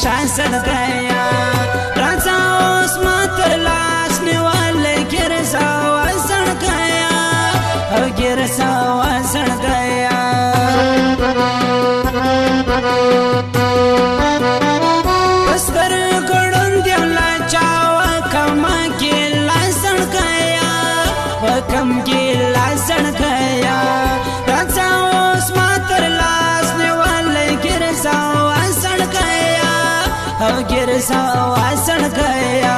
شاسر گیا راځه اوس ماته لاس نیول ګرځا وزړ گیا او ګرځا وزړ گیا پسکر ګړون دی لا چاوا کما کې لاسن گیا وکم کې لاسن گیا راځه اوس ماته لاس نیول ګرځا وزړ گیا او ګرځا وزړ گیا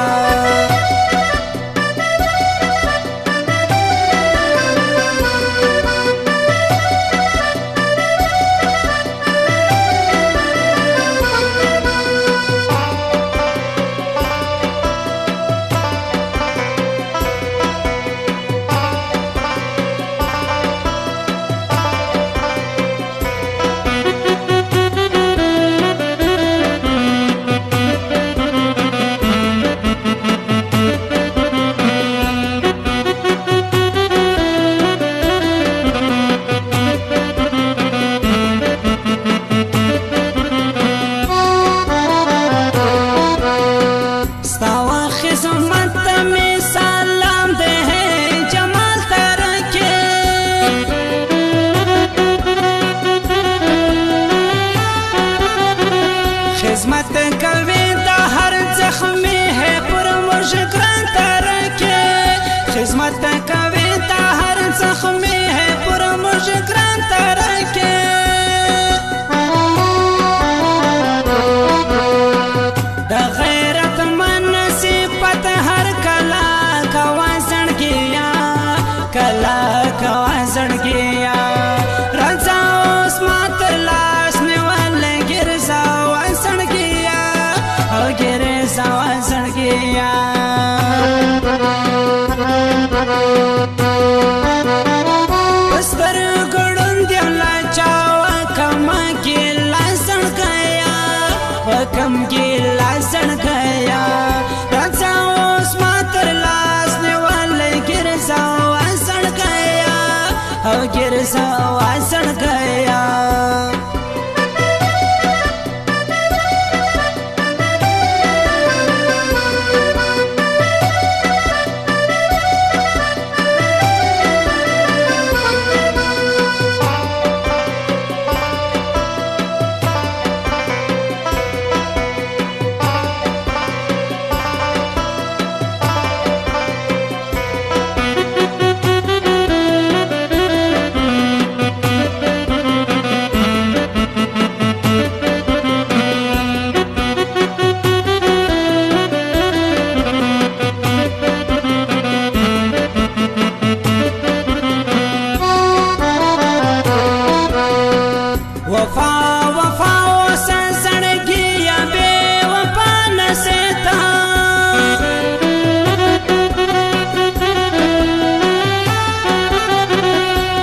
خدمت کوي د هر زخمي ہے پر مشکران ترکه خدمت کوي د هر زخمي ہے پر مشکران ترکه د غیرت من صفت هر کلا کوازن کیا کلا کوازن کیا راځه اوس ماته لاس نیول ګرځا ګرځا وزړ گیا پسکر ګړون دی لا چاوا کما کې لاسن گیا وکم کې لاسن گیا راځه اوس ماته لاس نیول ګرځا وزړ گیا او ګرځا وزړ گیا وفا وفا وسنسن گیا بے وفا نسیتا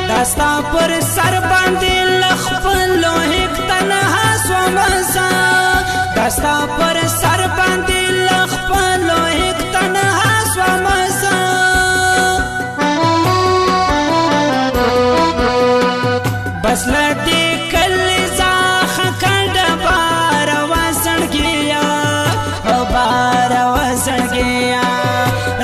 دستا پر سر باندې لخپلو هک تنها سومسا دستا پر سر باندې لخپلو هک تنها سومسا بس لدی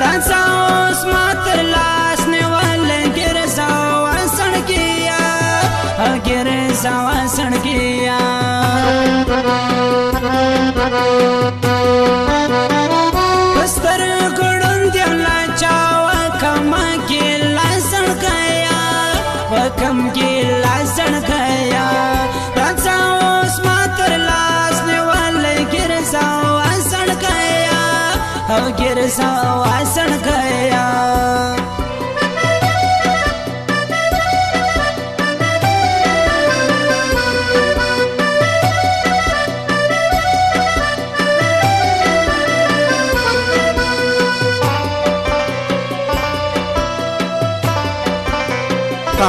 راځه اوس ماته لاس نیول ګرځا وزړ گیا ګرځا وزړ گیا پسکر ګړون دی لا چاوا کما کې لاسن گیا وکم کې لاسن گیا راځه اوس ماته لاس نیول ګرځا وزړ گیا او ګرځا وزړ گیا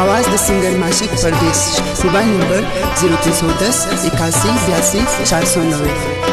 आवाज the singer माशिक परदेश मोबाइल नंबर 0310 81 82 490।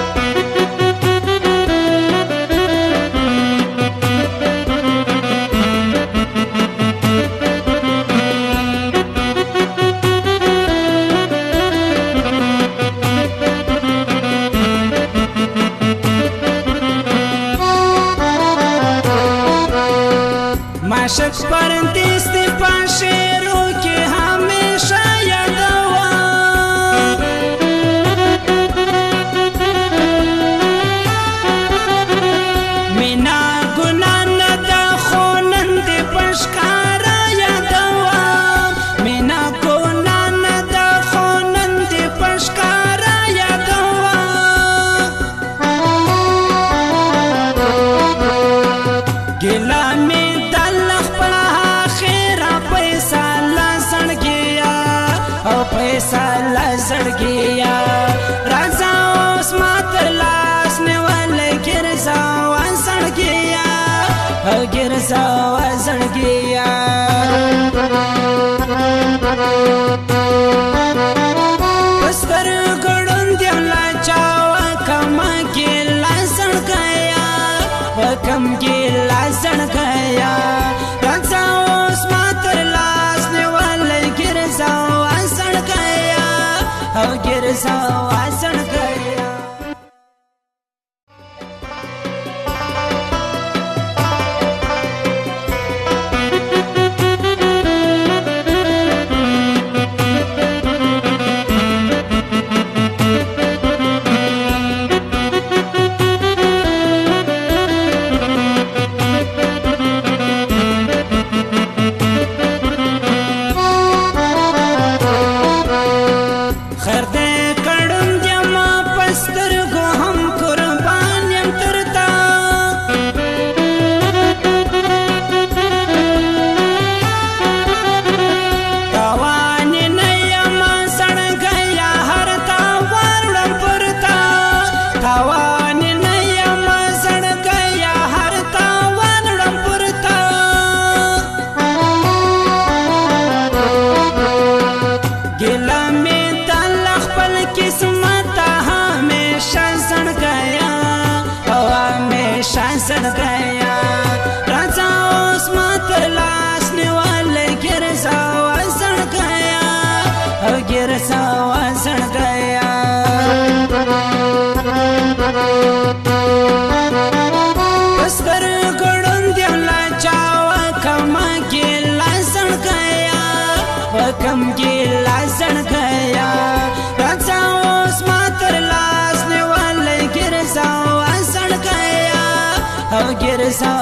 ګرځا